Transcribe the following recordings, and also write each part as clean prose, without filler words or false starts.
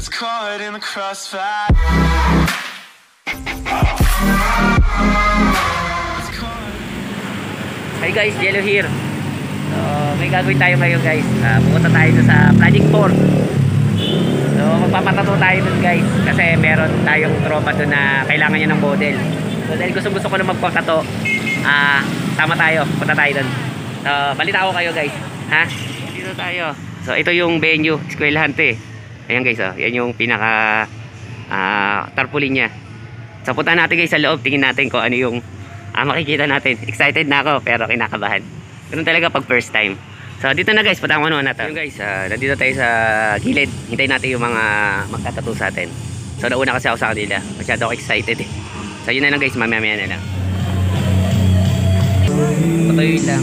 gets caught in the crossfire. Hi guys, Jello here. So, may gagawin tayo ngayon guys. Pupunta tayo sa Project 4. So, magpapatato tayo dun guys. Kasi meron tayong tropa dun na kailangan niya ng model. So, dahil gusto ko na magpatato, tama tayo. Punta tayo dun. So, balita ko kayo guys. Ha? Dito tayo. So, ito yung venue. Eskwelahan to eh. Ayan guys, oh. Yan yung pinaka tarpaulin niya. So, punta natin guys sa loob. Tingin natin kung ano yung makikita natin. Excited na ako pero kinakabahan. Ganun talaga pag first time. So dito na guys, patang ano na to. Yung guys, nandito tayo sa gilid. Hintayin natin yung mga magtatato sa atin. So nauna kasi ako sa kanila. Masyado ako excited eh. So yun na lang guys, mamaya na lang. Patuloy lang.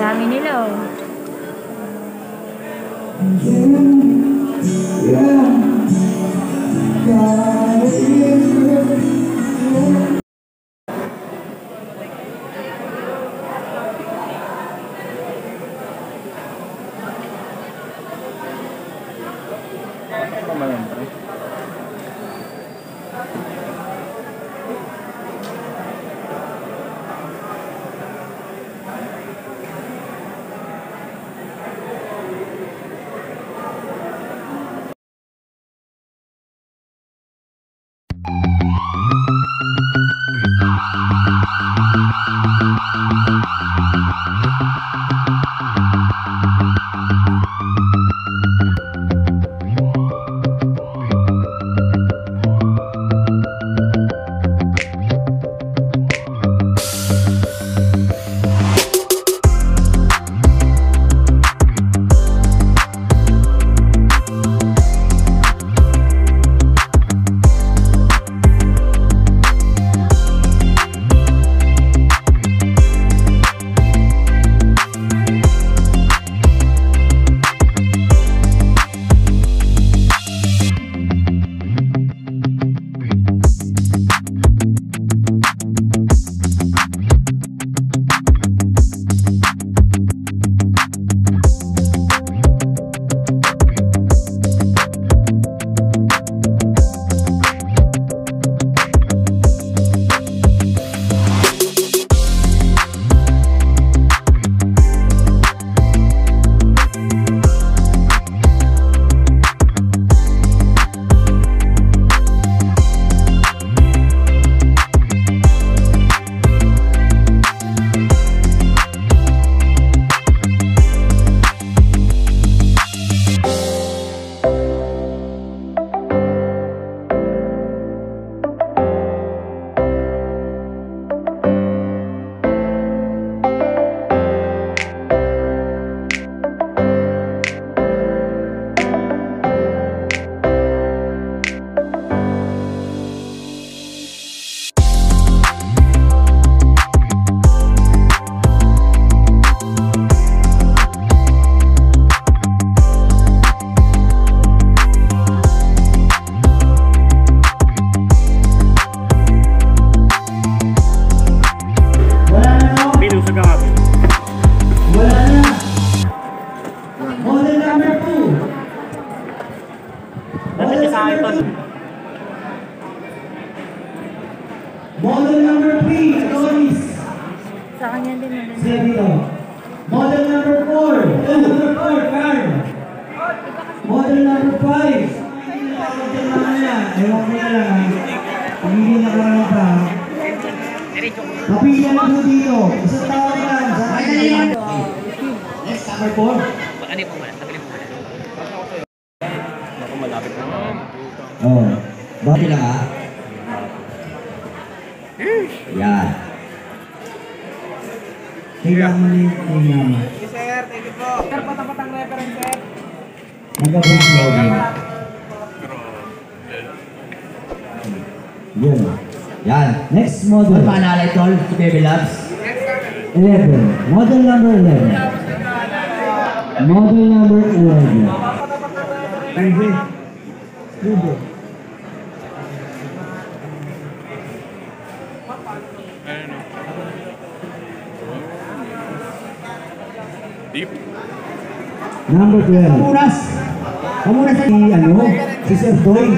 Dami nila oh. Model number 3, Adonis. Sa kanya din na Sergio. Model number 4, Carl. Model number 5. Ewan ko na lang. Hindi nakarang pa. Kapilyan po dito. Isang tawag lang. Next, number 4. Ano po muna? Tabilin po muna. Ako malapit na. Oh. Bakit lang ha? Yan. Tingnan mo ni Mama. Sir, thank you po. Sir, patapat ang reference, sir. Nagkabong slogan. Yun. Yan. Next model. Ano panalay tol? Si Baby Labs? 11. Model number 11. Model number 11. Sige. Sige. Number 12. Kamuras. Kamuras si si Sir Toy.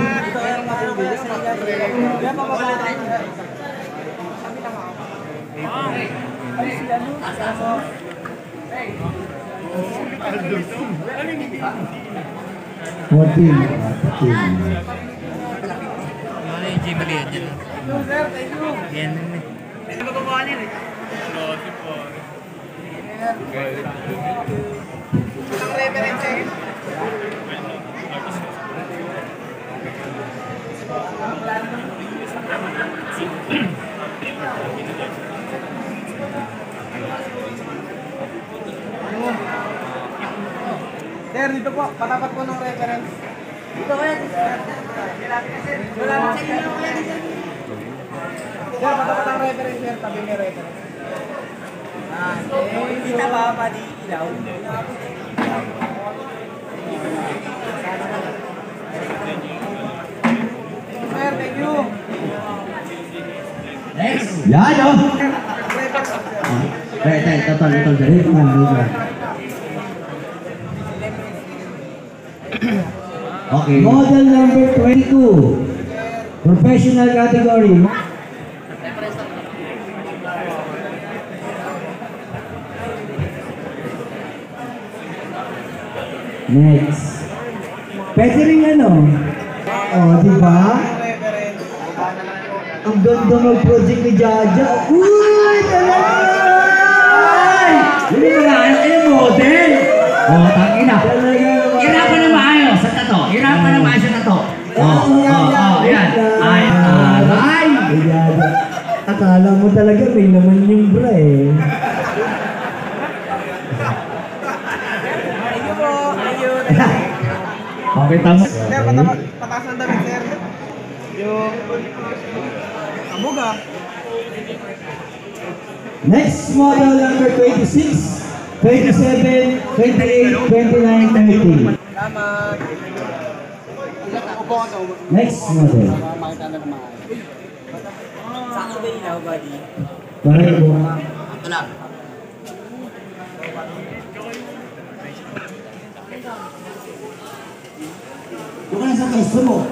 Fourteen. Ang reference eh. Sir, dito po. Patapat po ng reference. Dito kaya. Sir, patapat ang reference, sir. Tabi may reference. Kita ba pa di ilaw? Sir, thank you. Next. Yan o. Totoo. Dari pangalan. Okay. Model number 22. Professional category. Next. Pwede rin ano? Oh, di ba? Ang ganda mag-project ni Jaja. Uy! Talay! Hindi mo na yung model. Oh, tangina. Hirapan na maayos sa tato. Hirapan na maayos sa tato. Yan. Ay, taray. Akala mo talaga may naman yung bra eh. Thank you po. Ayun. Okay, tama. Sir, pataas ang damit, sir. Yung... Abog ah. Next model number 26, 27, 28, 29, 30. Salamat. Next model. Sakto ba ilaw, buddy? Pareho. Ito lang. Doon ka na sa pwesto mo.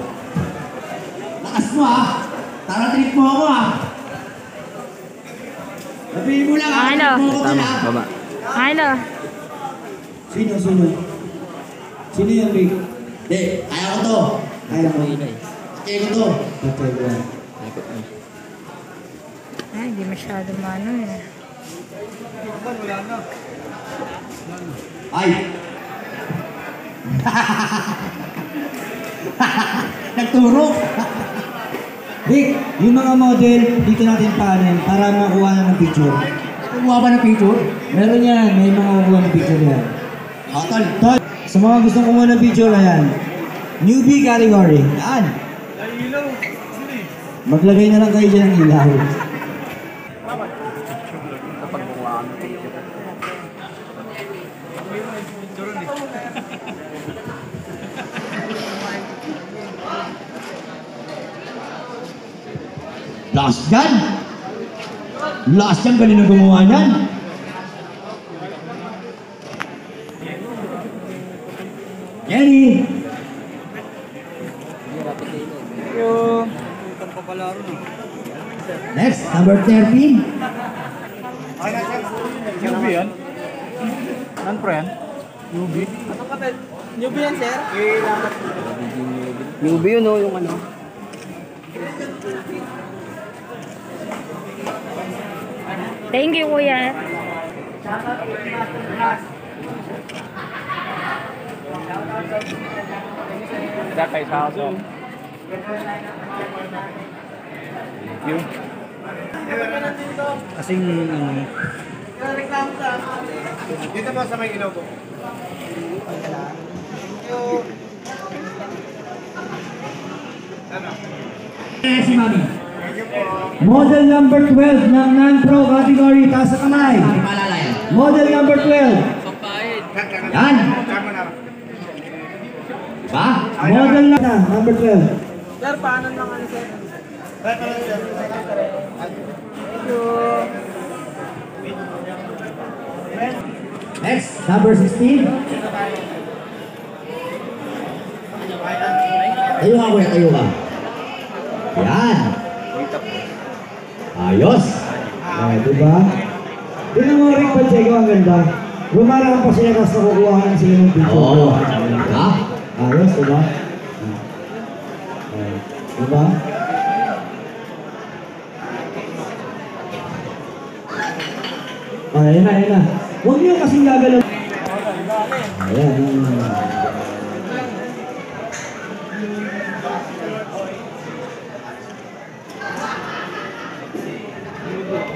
Lakas mo ha. Tara trip mo ako ha. Sabihin mo lang ha. Ano? Trip mo ako dyan, ha. Baba. Ano? Sino? Sino yung Rick? Hindi, kaya ko to. Kaya ko. Kaya ko to. Patay ko yan. Ay, hindi masyado mano eh. Ay! Nagturo! Rick, yung mga model, dito natin panin para makuha na ng picture. Kukuha ba ng picture? Meron yan, may mga kukuha ng picture yan. Tol! Sa mga gustong kumuha ng picture, ayan. Newbie category. Yan! Maglagay na lang kayo dyan ng ilaw. Last yan! Last yan, galing na gumawa niyan. Jenny! Yung... Itong papalaro na. Next, number 13. Newbie yan? Nan pro yan? Newbie? Ano ka ba? Newbie yan, sir? Newbie yun o, yung ano? Thank you, kuya. Ada kayo sa aso. Yung? Kasing ano. Dito ba sa may ilaw ko? Si Mami. Model number 12 ng non-pro category, taas sa kamay. Model number 12. Yan. Diba? Model na, number 12. Sir, paano lang ano sir? Next, number 16. Tayo ka kuya, tayo ka. Yan. Ayos. Diba? Tignan mo rin Pacheco, ang ganda. Lumalang pa sila kasi nakukuha ka sila ng picture. Oo. Diba? Ayos, diba? Diba? Ayan na. Huwag niyo kasing gagalaw. Ayan.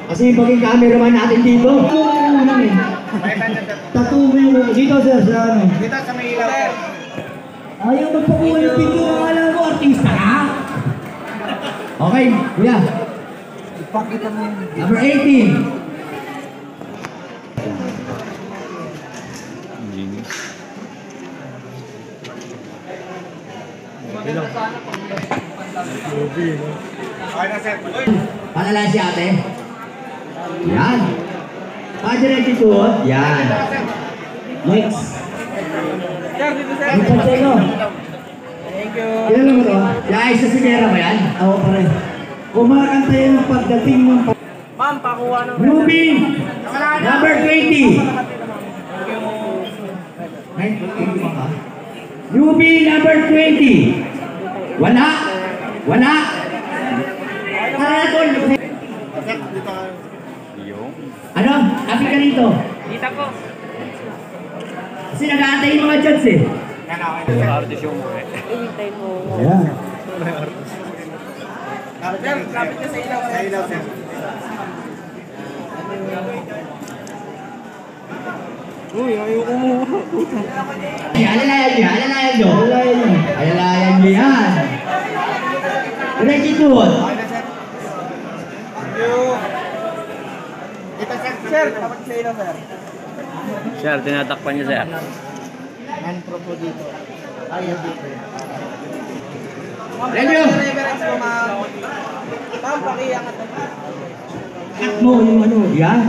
Kasi maging cameraman natin dito. Tattoo mo yung dito sir sa ano? Dito sa may ilaw sir. Ayaw magpakuha yung picture ng alam mo, artista ka? Okay, kuya. Ipakita mo yun. Number 18. Okay na sir. Palalaan si ate. Yan. Padiretso suot. Yan. Next. Sir, dito sir. Yung Pacheco. Thank you. Kilala mo to? Yung sa Simera ba yan? Oo, pare. Kumakanta yan ng pagdating ng Ma'am, pakuha ng Ruby! Number 20! Ruby number 20! Wala! Wala! Karatol! Ano? Kapit ka rito. Kita ko. Kasi nag-aantay yung mga judge eh. Artist yung mo eh. Ayan. Sir, kapit ka sa ilaw sir. Sa ilaw sir. Uy, ayoko mo. Alalayan nyo, alalayan nyo. Alalayan nyo yan. Ready to what? Sir, kapit sa ilaw sir. Sir, tinatakpan niyo sir. Non-pro po dito. Ayaw dito. Ready mo? Reference mo ma'am. Ma'am, pakiangat na. Mo yung ano. Yan.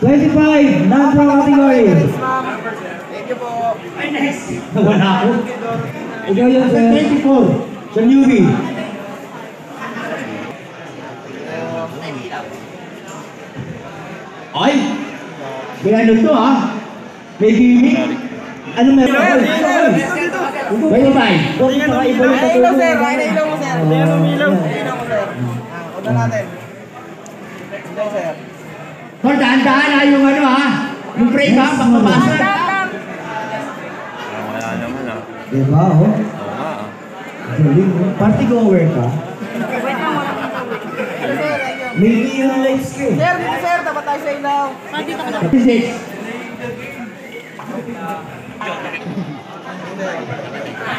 25, non-pro category. Reference ma'am. Thank you po. Ay, next. Wala ako. Ikaw yun, sir. 24, sa newbie. Ay! May ano to ha? May gimmick? Ano meron? May ubay. Ay, ilaw sir. Ay, ilaw mo sir. Ilaw mo sir. Una natin. Ilaw sir. Tol, dahan-dahan ha yung ano ha? Yung frame ha, pagpapasa. Wala naman ah. Diba ho? Oo nga ah. Galing ho. Party goer ka? May neon lights ka eh. Sir, dito sir. Dapat tayo sa ilaw. 36.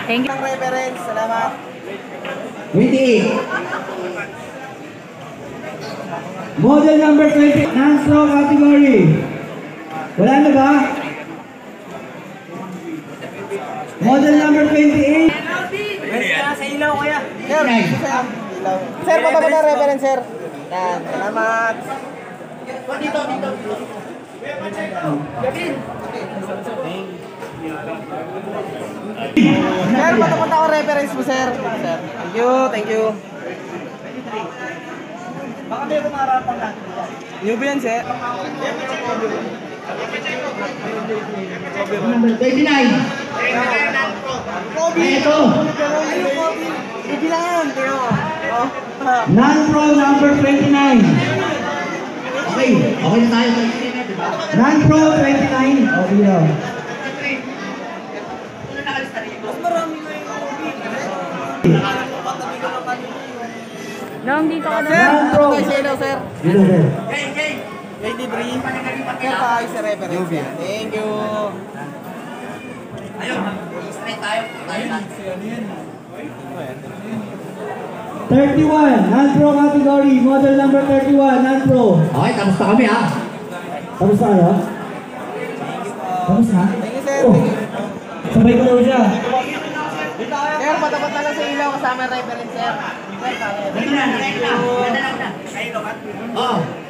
Thank you. Ang reference. Salamat. 28. Model number 20, non-pro category. Wala na ba? Model number 28. Sa ilaw kaya. Sir, dito sir. Ilaw. Sir, patapos na reference sir. Yan. Salamat. Sir, patapos na ako reference mo sir. Sir. Thank you. Thank you. Baka may kumarapang natin. Newbie yan, sir. Number 29. Kobe! Ito. Ayun, Kobe! Kobe lang yan, tiyo. Oh. Non-pro number 29. Okay, okay na tayo. Non-pro 29. Okay daw. Mas marami na yung Kobe. Long, dito ka Sir, na. Non-pro. tayo sa ilaw, sir. Dito, sir. 23. Sir, tayo sa reference. Thank you. 31, non-pro category, model number 31, non-pro. Okay, tapos na kami ha. Tapos na kayo? Tapos na? Thank you, sir. Oh, Thank you. sabay ko daw siya. Sir, patapat na lang sa ilaw kasama reference, sir. Sir, Ito na, ito na. Ito na. Oo.